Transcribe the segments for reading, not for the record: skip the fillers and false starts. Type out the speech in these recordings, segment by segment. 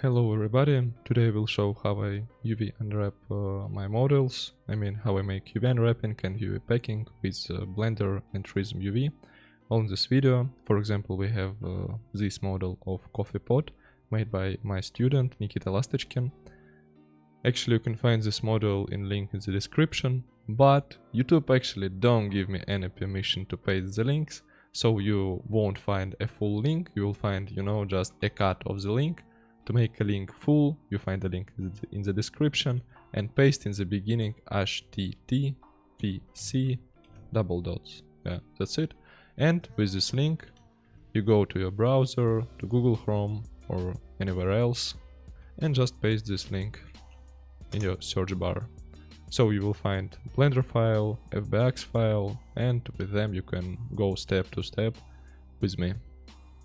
Hello everybody, today I will show how I UV unwrap my models. How I make UV unwrapping and UV packing with Blender and Rizom UV. On this video, for example, we have this model of coffee pot made by my student Nikita Lastechkin. Actually, you can find this model in link in the description, but YouTube actually don't give me any permission to paste the links, so you won't find a full link, you will find, just a cut of the link. To make a link full, you find the link in the description and paste in the beginning httpc : yeah, that's it. And with this link, you go to your browser, to Google Chrome or anywhere else, and just paste this link in your search bar. So you will find Blender file, FBX file, and with them you can go step to step with me.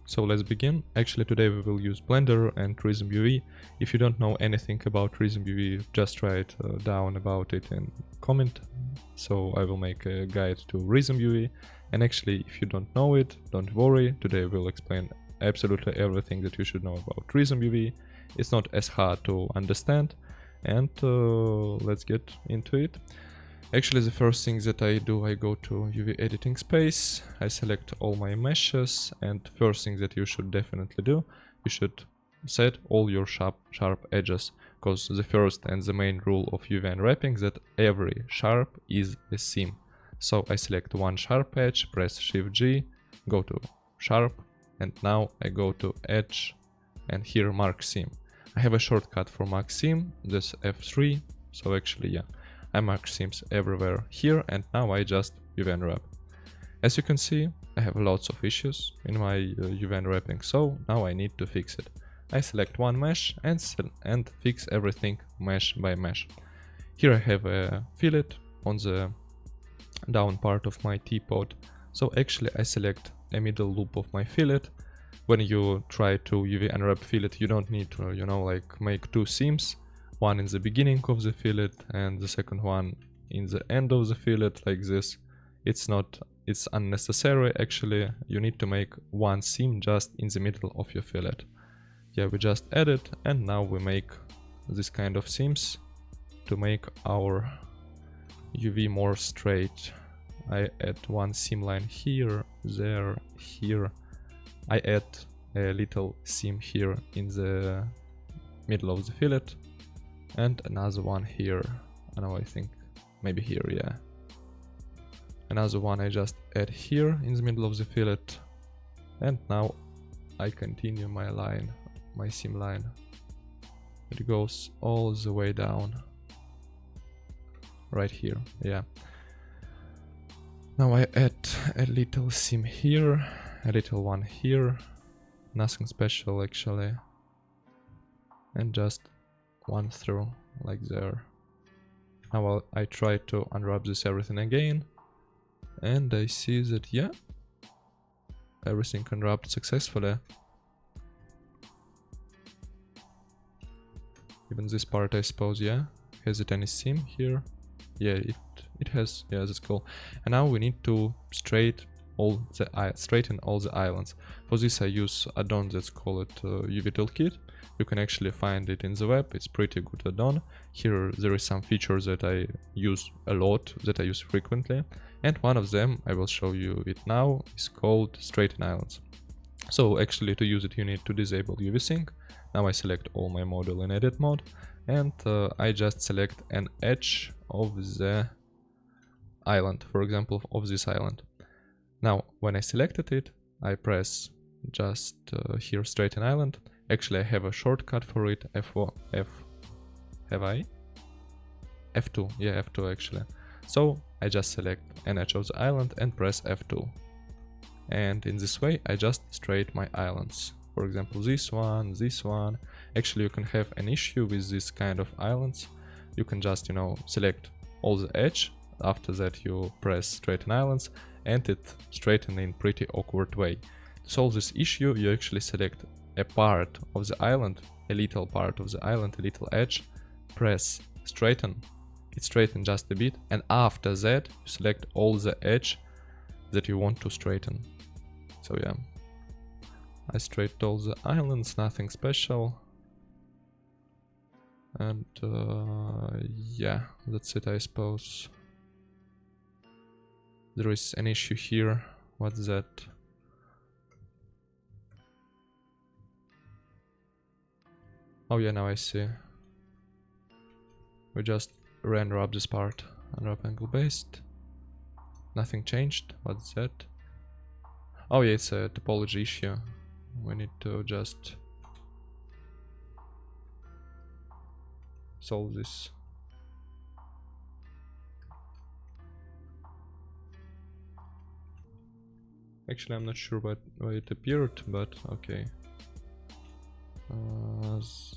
So let's begin. Actually today we will use Blender and Rizom UV. If you don't know anything about Rizom UV, just write down about it and comment. So I will make a guide to Rizom UV. And actually if you don't know it, don't worry. Today we'll explain absolutely everything that you should know about Rizom UV. It's not as hard to understand. And let's get into it. Actually, the first thing that I do, I go to UV editing space, I select all my meshes, and first thing that you should definitely do, you should set all your sharp edges, because the first and the main rule of UV unwrapping that every sharp is a seam. So I select one sharp edge, press Shift G, go to sharp, and now I go to edge, and here mark seam. I have a shortcut for mark seam, this F3, so actually yeah. I mark seams everywhere here, and now I just UV unwrap. As you can see, I have lots of issues in my UV unwrapping, so now I need to fix it. I select one mesh and fix everything mesh by mesh. Here I have a fillet on the down part of my teapot, so actually I select a middle loop of my fillet. When you try to UV unwrap fillet, you don't need to, like make two seams. One in the beginning of the fillet and the second one in the end of the fillet, like this. It's unnecessary actually. You need to make one seam just in the middle of your fillet. Yeah, we just add it, and now we make this kind of seams to make our UV more straight. I add one seam line here, there, here. I add a little seam here in the middle of the fillet. And another one here. I know, I think maybe here, yeah. Another one I just add here in the middle of the fillet. And now I continue my line, my seam line. It goes all the way down. Right here, yeah. Now I add a little seam here, a little one here. Nothing special actually. And just one through like there. Now I try to unwrap this everything again, and I see that yeah, everything unwrapped successfully. Even this part, I suppose, yeah. Has it any seam here? Yeah, it has. Yeah, that's cool. And now we need to straighten all the islands. For this I use add-on that's called UV Toolkit. You can actually find it in the web. It's pretty good add-on. Here there is some features that I use a lot, that I use frequently, and one of them, I will show you it now, is called Straiten Islands. So actually to use it you need to disable UV sync. Now I select all my model in edit mode, and I just select an edge of the island, for example of this island. Now when I selected it, I press just here Straiten Island. Actually, I have a shortcut for it, F2, yeah, F2 actually. So I just select an edge of the island and press F2. And in this way, I just straighten my islands. For example, this one. Actually, you can have an issue with this kind of islands. You can just, select all the edge. After that, you press straighten islands, and it straightens in pretty awkward way. To solve this issue, you actually select a part of the island, a little part of the island, a little edge, press straighten, it straightens just a bit, and after that you select all the edge that you want to straighten. So yeah, I straightened all the islands, nothing special. And yeah, that's it, I suppose. There is an issue here. What's that? Oh yeah, now I see. We just re-unwrap this part. Unwrap angle based. Nothing changed. What's that? Oh yeah, it's a topology issue. We need to just solve this. Actually, I'm not sure why it appeared, but okay.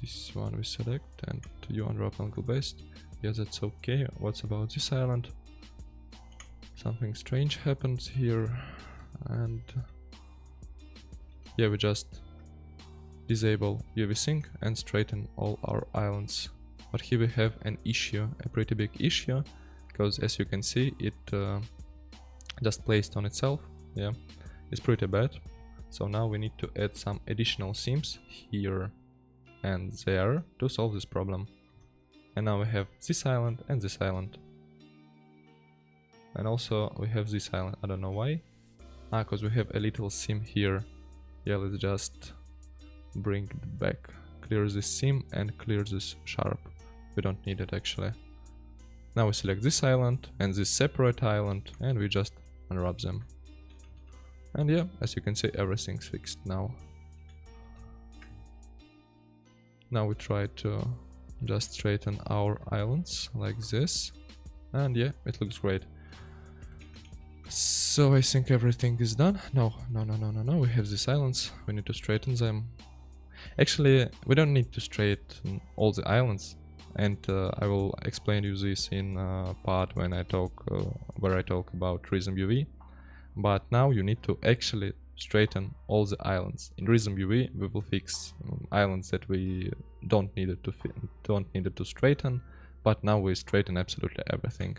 This one we select and you unwrap angle based. Yeah, that's okay. What's about this island? Something strange happens here, and yeah, we just disable UV sync and straighten all our islands. But here we have an issue, a pretty big issue, because as you can see, it just placed on itself. Yeah, it's pretty bad. So now we need to add some additional seams here and there to solve this problem. And now we have this island and this island. And also we have this island, I don't know why. Because we have a little seam here. Yeah, let's just bring it back. Clear this seam and clear this sharp. We don't need it actually. Now we select this island and this separate island and we just unwrap them. And yeah, as you can see, everything's fixed now. Now we try to just straighten our islands like this. And yeah, it looks great. So I think everything is done. No, we have these islands. We need to straighten them. Actually, we don't need to straighten all the islands. And I will explain you this in a part when I talk, where I talk about Rizom UV. But now you need to actually straighten all the islands. In Rizom UV we will fix islands that we don't need it to straighten, but now we straighten absolutely everything.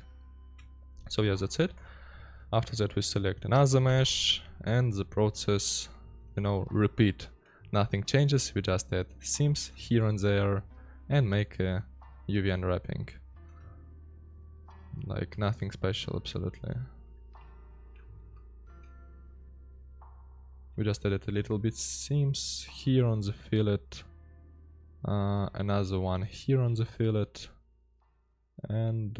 So yeah, that's it. After that we select another mesh and the process, you know, repeat. Nothing changes, we just add seams here and there and make a UV unwrapping. Like nothing special, absolutely. We just added a little bit seams here on the fillet, another one here on the fillet, and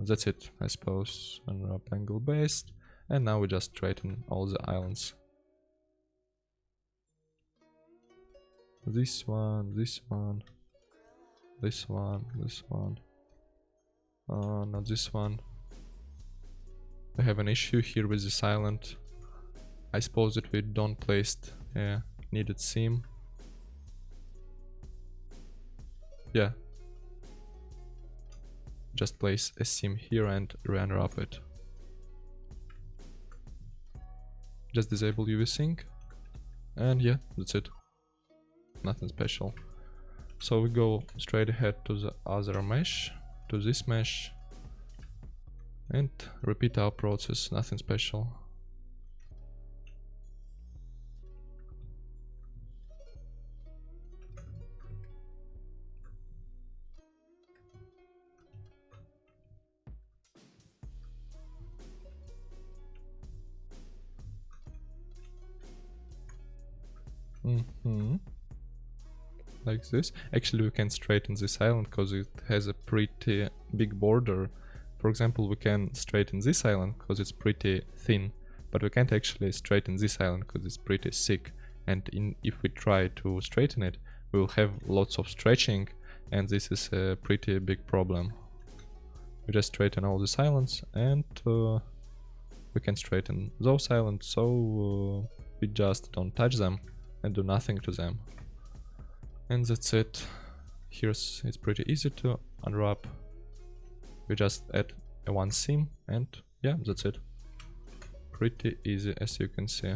that's it, I suppose. Unwrap angle based, and now we just straighten all the islands. This one, this one, this one, this one. Not this one. We have an issue here with this island. I suppose that we don't place a needed seam. Yeah. Just place a seam here and re-unwrap it. Just disable UV sync. And yeah, that's it. Nothing special. So we go straight ahead to the other mesh, to this mesh, and repeat our process, nothing special. Like this. Actually we can straighten this island because it has a pretty big border. For example, we can straighten this island because it's pretty thin, but we can't actually straighten this island because it's pretty thick. And if we try to straighten it, we will have lots of stretching, and this is a pretty big problem. We just straighten all these islands, and we can straighten those islands, so we just don't touch them and do nothing to them. And that's it. Here's it's pretty easy to unwrap. We just add a one seam, and yeah, that's it. Pretty easy, as you can see.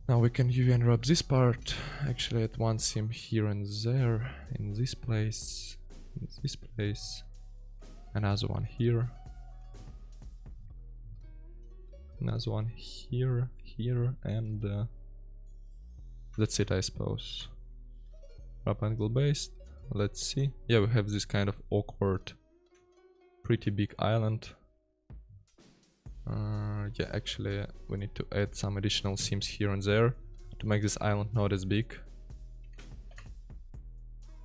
Now we can UV unwrap this part. Actually add one seam here and there, in this place, another one here, another one here, and that's it, I suppose. Wrap angle based, let's see. Yeah, we have this kind of awkward, pretty big island. Yeah, actually we need to add some additional seams here and there to make this island not as big.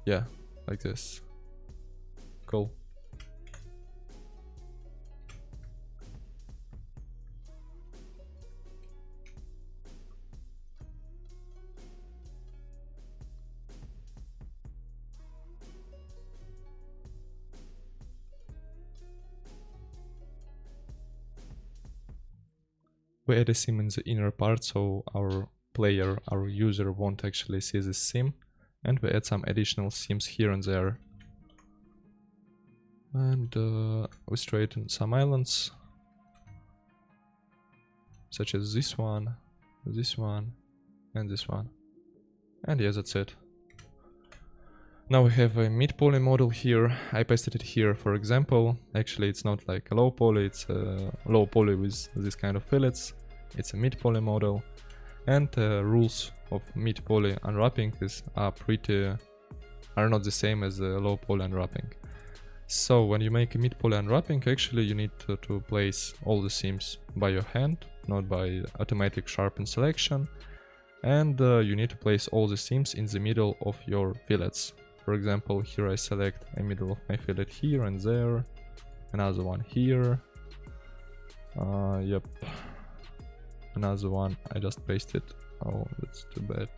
Yeah, like this. Cool. We add a seam in the inner part, so our player, our user won't actually see this seam. And we add some additional seams here and there. And we straighten some islands, such as this one, and this one. And yeah, that's it. Now we have a mid poly model here. I pasted it here for example. Actually, it's not like a low poly, it's a low poly with this kind of fillets. It's a mid poly model. And rules of mid poly unwrapping are not the same as the low poly unwrapping. So when you make a mid poly unwrapping, actually you need to place all the seams by your hand, not by automatic sharpen selection. And you need to place all the seams in the middle of your fillets. For example, here I select a middle of my fillet here and there, another one here. Yep, another one I just pasted. Oh, that's too bad.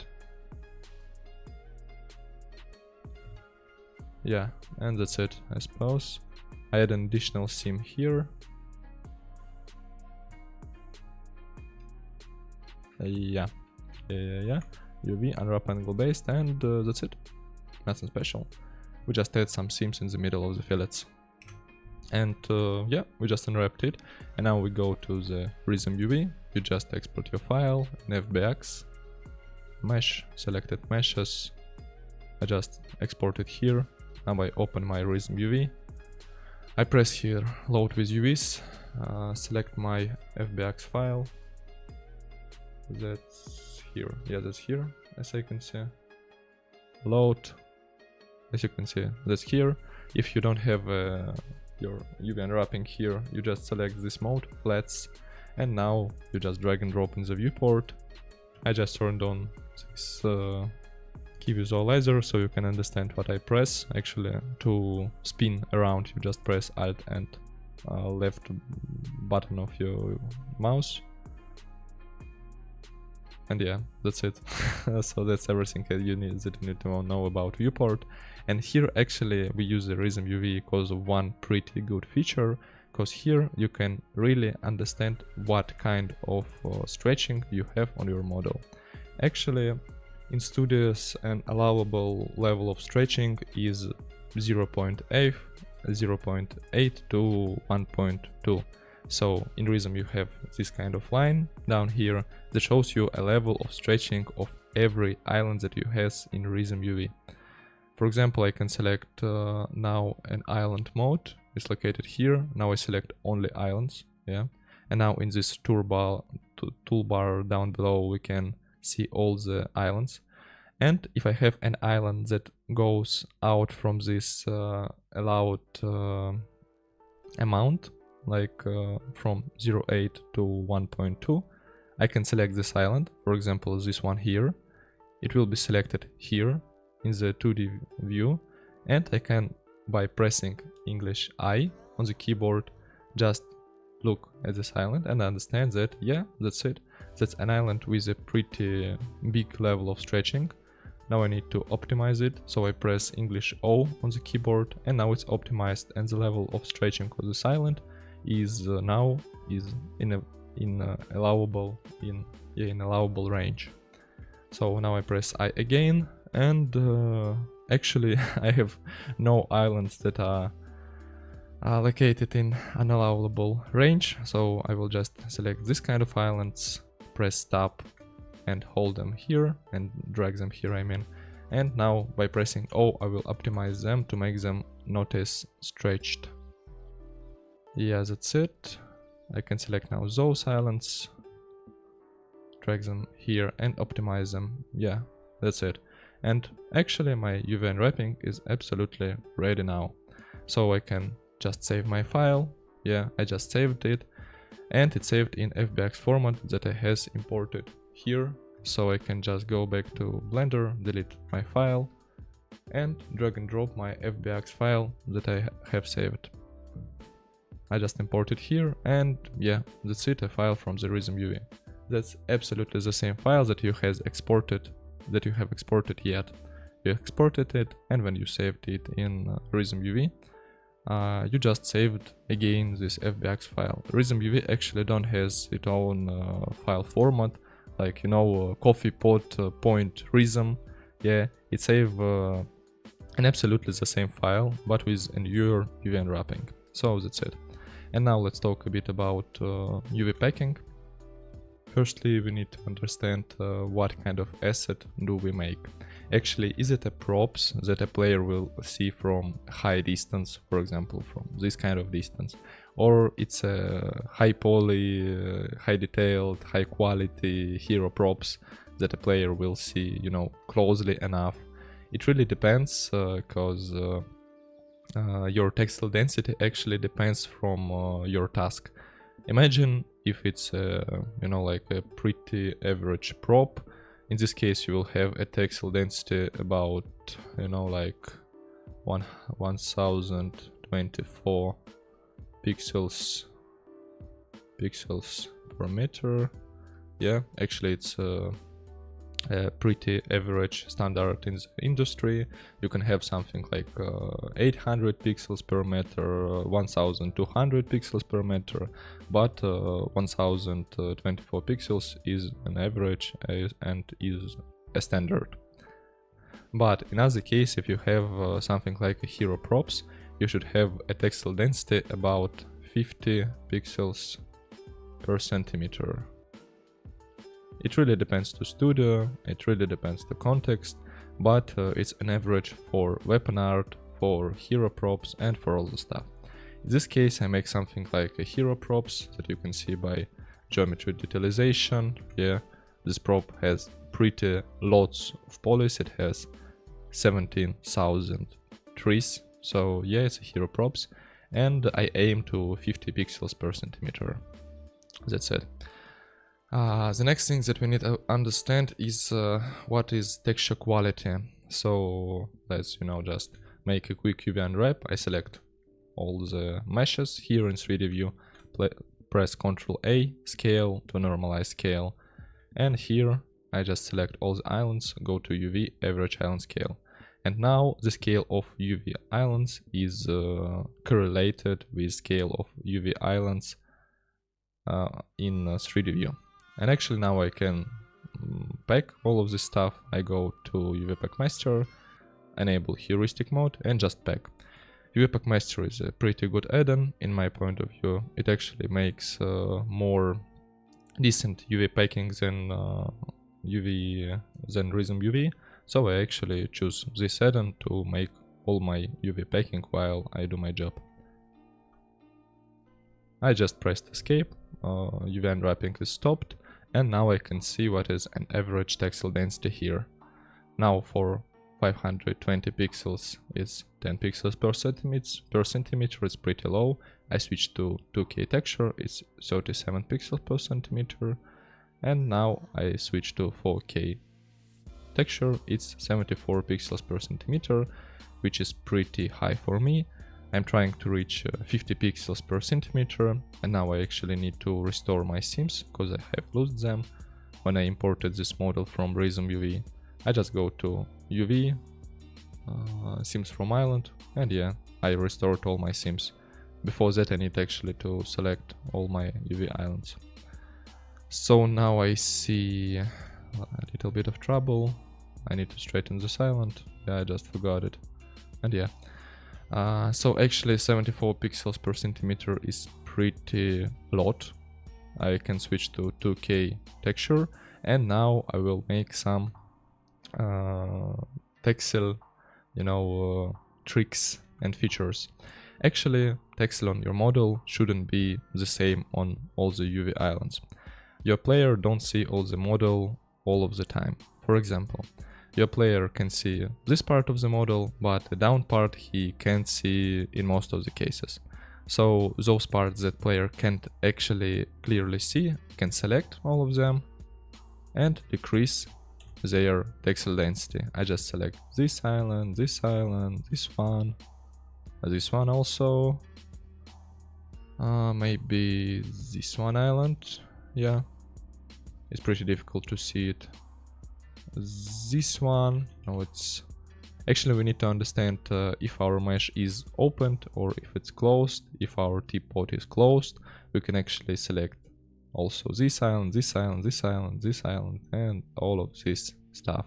Yeah, and that's it, I suppose. I add an additional seam here. Yeah, UV, unwrap angle based, and that's it. Nothing special. We just add some seams in the middle of the fillets. And yeah, we just unwrapped it. And now we go to the Rizom UV. You just export your file in FBX, mesh, selected meshes. I just export it here. Now I open my Rizom UV. I press here load with UVs, select my FBX file. That's here. Yeah, that's here, as I can see. Load. As you can see, that's here. If you don't have your UV unwrapping here, you just select this mode, flats, and now you just drag and drop in the viewport. I just turned on this key visualizer so you can understand what I press. Actually, to spin around, you just press Alt and left button of your mouse. And yeah, that's it. So that's everything that you need to know about viewport. And here actually we use the Rizom UV because of one pretty good feature, because here you can really understand what kind of stretching you have on your model. Actually, in Studios an allowable level of stretching is 0.8 to 1.2. So in Rizom you have this kind of line down here that shows you a level of stretching of every island that you have in Rizom UV. For example, I can select now an island mode. It's located here. Now I select only islands, yeah. And now in this toolbar down below we can see all the islands. And if I have an island that goes out from this allowed amount, like from 0.8 to 1.2, I can select this island, for example this one here. It will be selected here in the 2D view, and I can, by pressing English I on the keyboard, just look at this island and understand that, yeah, that's it. That's an island with a pretty big level of stretching. Now I need to optimize it, so I press English O on the keyboard, and now it's optimized, and the level of stretching of this island is now in allowable range. So now I press I again, and actually I have no islands that are located in unallowable range, so I will just select this kind of islands, press tab and hold them here and drag them here, I mean. And now by pressing O I will optimize them to make them not as stretched. Yeah, that's it. I can select now those islands, drag them here and optimize them. Yeah, that's it. And actually my UV unwrapping is absolutely ready now. So I can just save my file. Yeah, I just saved it, and it's saved in FBX format that I has imported here. So I can just go back to Blender, delete my file, and drag and drop my FBX file that I have saved. I just import it here, and yeah, that's it, a file from the Rizom UV. That's absolutely the same file that you have exported yet. You exported it, and when you saved it in Rizom UV, you just saved again this FBX file. Rizom UV actually don't has its own file format, like, you know, coffee pot point Rizom. Yeah, it save an absolutely the same file, but with a newer UV unwrapping. So that's it. And now let's talk a bit about UV packing. Firstly, we need to understand what kind of asset do we make. Actually, is it a props that a player will see from high distance, for example, from this kind of distance? Or it's a high poly, high detailed, high quality hero props that a player will see, you know, closely enough? It really depends, because your textile density actually depends from your task. Imagine if it's you know, like a pretty average prop. In this case you will have a textile density about, you know, like 1024 pixels per meter. Yeah, actually it's a pretty average standard in the industry. You can have something like 800 pixels per meter, 1200 pixels per meter, but 1024 pixels is an average and is a standard. But in other case, if you have something like a hero props, you should have a textile density about 50 pixels per centimeter. It really depends to studio, it really depends to context, but it's an average for weapon art, for hero props, and for all the stuff. In this case I make something like a hero props that you can see by geometry detalization. Yeah, this prop has pretty lots of polys, it has 17,000 trees, so yeah, it's a hero props, and I aim to 50 pixels per centimeter. That's it. The next thing that we need to understand is what is texture quality. So let's, you know, just make a quick UV unwrap. I select all the meshes here in 3D view, press Ctrl A, scale to normalize scale, and here I just select all the islands, go to UV average island scale. And now the scale of UV islands is correlated with scale of UV islands in 3D view. And actually now I can pack all of this stuff. I go to UV Pack Master, enable heuristic mode, and just pack. UV Pack Master is a pretty good add-on in my point of view. It actually makes more decent UV packing than Rizom UV. So I actually choose this add-on to make all my UV packing while I do my job. I just pressed escape, UV unwrapping is stopped, and now I can see what is an average textile density here. Now for 520 pixels it's 10 pixels per centimeter, it's pretty low. I switch to 2K texture, it's 37 pixels per centimeter, and now I switch to 4K texture, it's 74 pixels per centimeter, which is pretty high for me. I'm trying to reach 50 pixels per centimeter, and now I actually need to restore my seams because I have lost them when I imported this model from Rizom UV. I just go to UV, seams from island, and yeah, I restored all my seams. Before that I need actually to select all my UV islands. So now I see a little bit of trouble. I need to straighten this island. Yeah, I just forgot it. And yeah. So actually 74 pixels per centimeter is pretty lot. I can switch to 2K texture, and now I will make some Texel, you know, tricks and features. Actually, Texel on your model shouldn't be the same on all the UV islands. Your player don't see all the model all of the time. For example, your player can see this part of the model, but the down part he can't see in most of the cases. So those parts that player can't actually clearly see, can select all of them and decrease their texel density. I just select this island, this one also, maybe this one island. Yeah, it's pretty difficult to see it. This one, no, it's actually we need to understand if our mesh is opened or if it's closed. If our teapot is closed, we can actually select also this island, this island, this island, this island, and all of this stuff.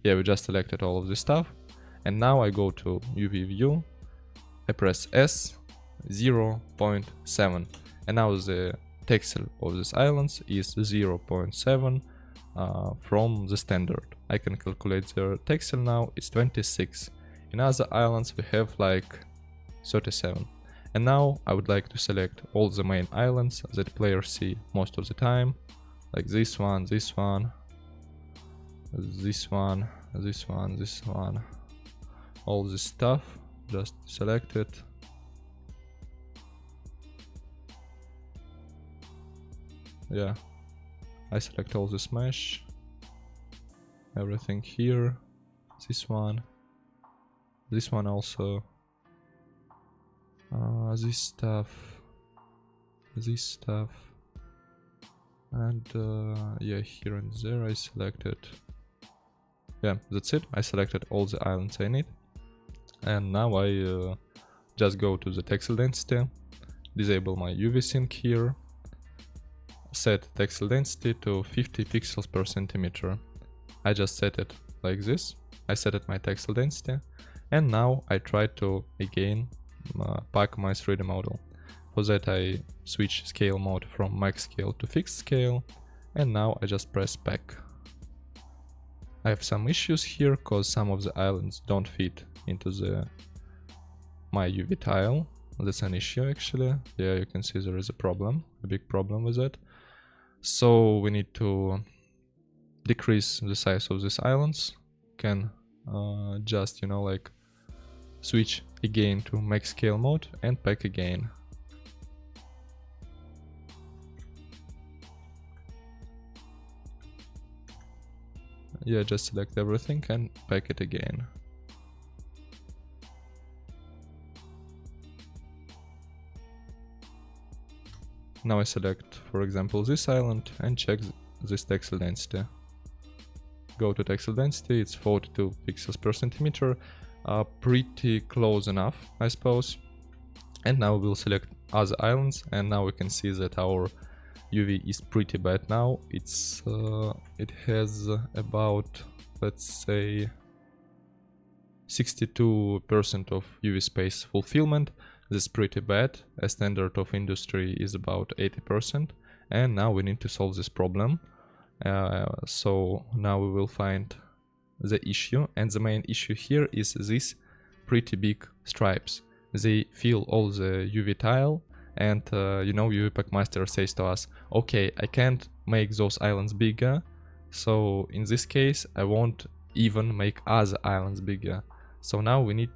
Yeah, we just selected all of this stuff, and now I go to UV view, I press S 0.7, and now the texel of these islands is 0.7 from the standard. I can calculate the texel now, it's 26. In other islands we have like 37. And now I would like to select all the main islands that players see most of the time, like this one, this one, this one, this one, this one, all this stuff. Just select it. Yeah, I select all this mesh, everything here, this one also, this stuff, and yeah, here and there I selected. Yeah, that's it. I selected all the islands I need, and now I just go to the texel density, disable my UV sync here, set texel density to 50 pixels per centimeter. I just set it like this. I set it my texel density, and now I try to again pack my 3D model. For that I switch scale mode from max scale to fixed scale, and now I just press pack. I have some issues here because some of the islands don't fit into my UV tile. That's an issue actually. Yeah, you can see there is a problem, a big problem with that. So we need to decrease the size of these islands. Can just, you know, like switch again to max scale mode and pack again. Yeah, just select everything and pack it again. Now I select, for example, this island and check this texel density. Go to texel density, it's 42 pixels per centimeter, pretty close enough, I suppose. And now we'll select other islands, and now we can see that our UV is pretty bad now. It's it has about, let's say, 62% of UV space fulfillment. This is pretty bad. A standard of industry is about 80%, and now we need to solve this problem. So now we will find the issue, and the main issue here is these pretty big stripes. They fill all the UV tile, and you know, UV Packmaster says to us, okay, I can't make those islands bigger, so in this case I won't even make other islands bigger. So now we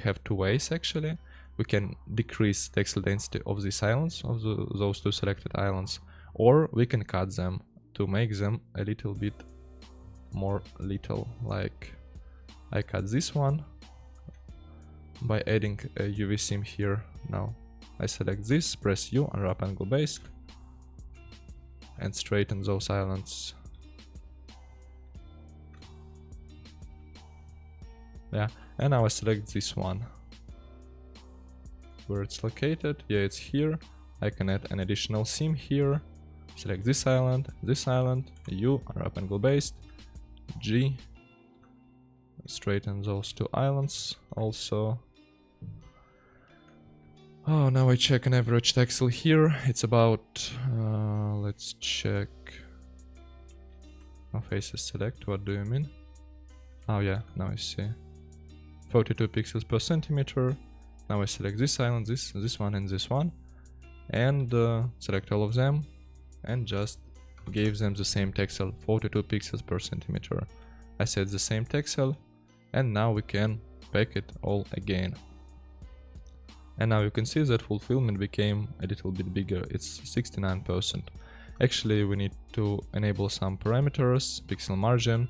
have two ways actually. We can decrease texel density of these islands, of those two selected islands, or we can cut them to make them a little bit more little. Like I cut this one by adding a UV sim here. Now I select this, press U, unwrap angle based, and straighten those islands. Yeah, and now I select this one. Where it's located, yeah, it's here. I can add an additional sim here. Select this island, U, unwrap angle based, G, straighten those two islands also. Oh, now I check an average texel here. It's about, let's check. No faces select, what do you mean? Oh yeah, now I see. 42 pixels per centimeter. Now I select this island, this one and this one, and select all of them, and just give them the same texel, 42 pixels per centimeter. I set the same texel, and now we can pack it all again. And now you can see that fulfillment became a little bit bigger, it's 69%. Actually, we need to enable some parameters, pixel margin.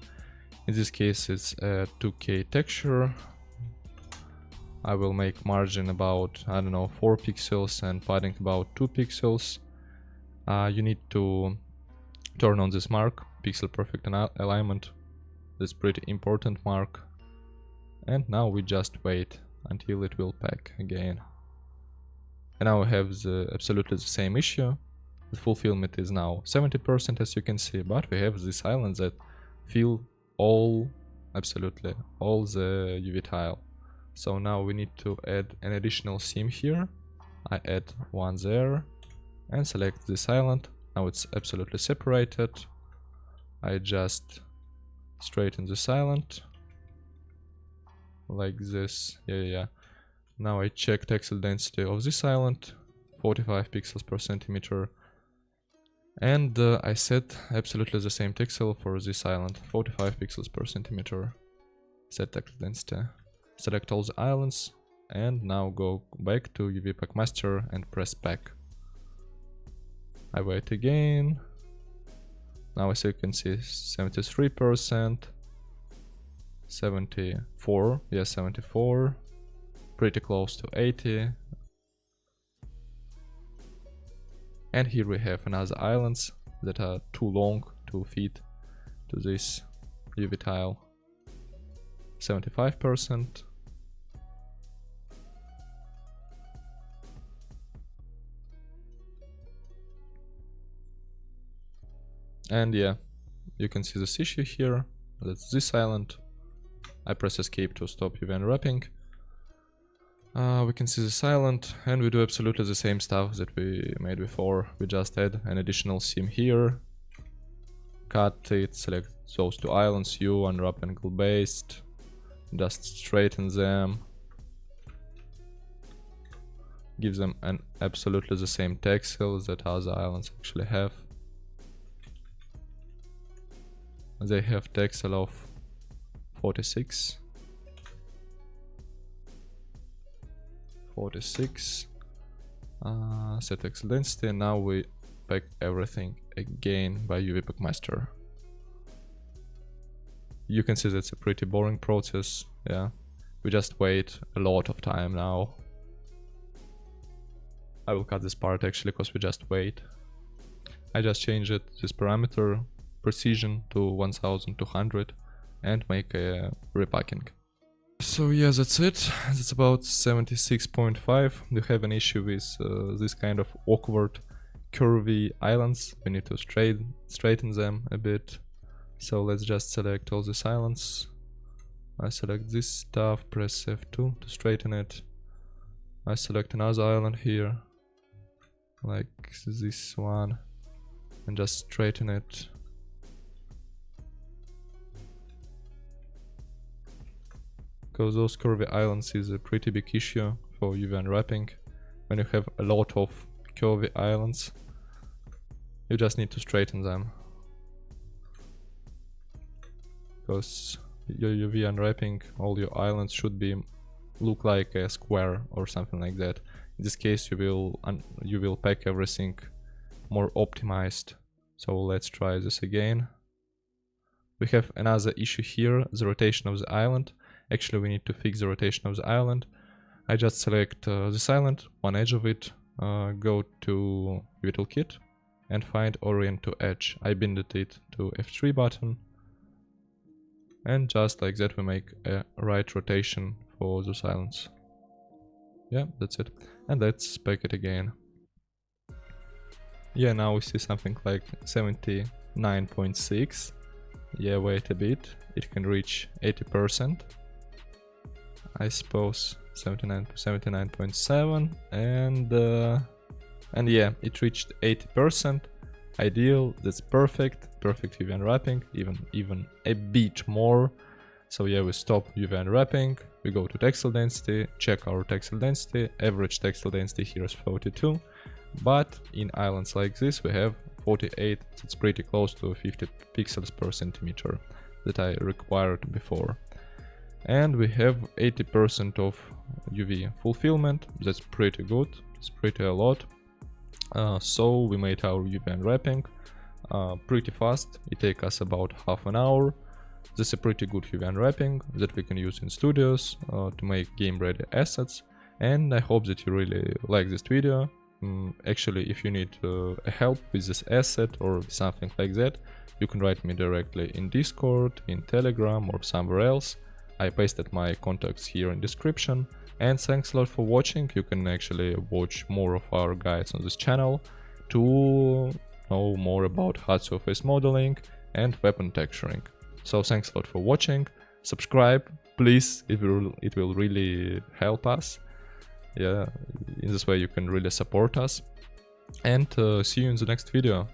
In this case, it's a 2K texture. I will make margin about, I don't know, 4 pixels and padding about 2 pixels. You need to turn on this mark, pixel perfect alignment. That's pretty important mark. And now we just wait until it will pack again. And now we have absolutely the same issue. The fulfillment is now 70%, as you can see, but we have these islands that fill absolutely all the UV tile. So now we need to add an additional seam here. I add one there and select this island. Now it's absolutely separated. I just straighten this island like this. Yeah. Now I check texel density of this island, 45 pixels per centimeter. And I set absolutely the same texel for this island, 45 pixels per centimeter. Set texel density. Select all the islands and now go back to UV Pack Master and press pack. I wait again. Now as you can see, 73%, 74, yeah, 74, pretty close to 80. And here we have another islands that are too long to fit to this UV tile. 75%. And yeah, you can see this issue here. That's this island. I press escape to stop UV unwrapping. We can see this island, and we do absolutely the same stuff that we made before. We just add an additional seam here, cut it, select those two islands, unwrap angle based, just straighten them, give them an absolutely the same texel that other islands actually have. They have texel of 46. Set texel density, and now we pack everything again by UV Pack Master. You can see that's a pretty boring process, yeah. We just wait a lot of time now. I will cut this part actually because we just wait. I just changed this parameter precision to 1200 and make a repacking. So yeah, that's it. That's about 76.5. We have an issue with this kind of awkward curvy islands. We need to straighten them a bit. So let's just select all these islands. I select this stuff, press F2 to straighten it. I select another island here, like this one, and just straighten it. Because those curvy islands is a pretty big issue for UV unwrapping. When you have a lot of curvy islands, you just need to straighten them. Because your UV unwrapping, all your islands should look like a square or something like that. In this case, you will pack everything more optimized. So let's try this again. We have another issue here, the rotation of the island. Actually, we need to fix the rotation of the island. I just select this island, one edge of it, go to UV toolkit and find orient to edge. I binded it to F3 button. And just like that we make a right rotation for those islands. Yeah, that's it. And let's pack it again. Yeah, now we see something like 79.6. Yeah, wait a bit. It can reach 80%. I suppose 79.7 and yeah, it reached 80%. Ideal, that's perfect UV unwrapping, even a bit more. So yeah, we stop UV unwrapping, we go to texel density, check our texel density. Average texel density here is 42, but in islands like this we have 48. It's pretty close to 50 pixels per centimeter. that I required before. And we have 80% of UV fulfillment. That's pretty good. It's pretty a lot. So we made our UV unwrapping pretty fast. It takes us about half an hour. This is a pretty good UV unwrapping that we can use in studios to make game ready assets. And I hope that you really like this video. Actually, if you need help with this asset or something like that, you can write me directly in Discord, in Telegram, or somewhere else. I pasted my contacts here in description. And thanks a lot for watching. You can actually watch more of our guides on this channel to know more about hard surface modeling and weapon texturing. So thanks a lot for watching. Subscribe, please. It will really help us. Yeah, in this way you can really support us. And see you in the next video.